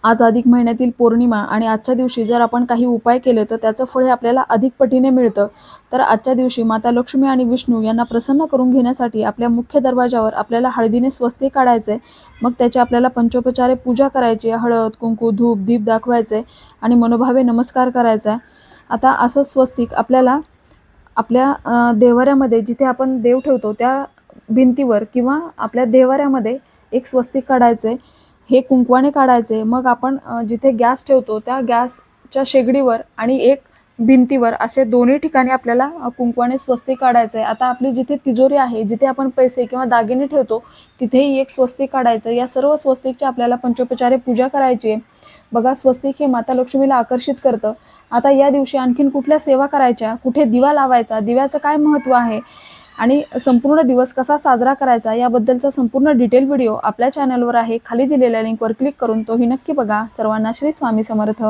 आज अधिक महिन्यातील पौर्णिमा आणि आजच्या दिवशी जर आपण काही उपाय केले तर त्याचं फळ हे आपल्याला अधिक पटीने मिळतं। तर आजच्या दिवशी माता लक्ष्मी आणि विष्णू यांना प्रसन्न करून घेण्यासाठी आपल्या मुख्य दरवाजावर आपल्याला हळदीने स्वस्तिक काढायचे। मग त्याची आपल्याला पंचोपचारे पूजा करायची, हळद कुंकू धूप दीप दाखवायचे आणि मनोभावे नमस्कार करायचा। आता असं स्वस्तिक आपल्याला आपल्या देवाऱ्यामध्ये जिथे आपण देव ठेवतो त्या भिंतीवर किंवा आपल्या देवाऱ्यामध्ये एक स्वस्तिक काढायचे। हे कुंकवाने काढायचे। मग आपण जिथे गॅस ठेवतो त्या गॅसच्या शेगडीवर आणि एक भिंतीवर असे दोन्ही ठिकाणी आपल्याला कुंकवाने स्वस्तिक काढायचे। आता आपली जिथे तिजोरी आहे, जिथे आपण पैसे किंवा दागिने ठेवतो तिथेही एक स्वस्तिक काढायचं। या सर्व स्वस्तिकची आपल्याला पंचोपचारे पूजा करायची। बघा, स्वस्तिक हे माता लक्ष्मीला आकर्षित करतं। आता या दिवशी आणखीन कुठल्या सेवा करायच्या, कुठे दिवा लावायचा, दिव्याचं काय महत्त्व आहे आणि संपूर्ण दिवस कसा साजरा करायचा याबद्दलचा संपूर्ण डिटेल व्हिडिओ आपल्या चॅनलवर आहे। खाली दिलेल्या लिंकवर क्लिक करून तोही नक्की बघा। सर्वांना श्री स्वामी समर्थ।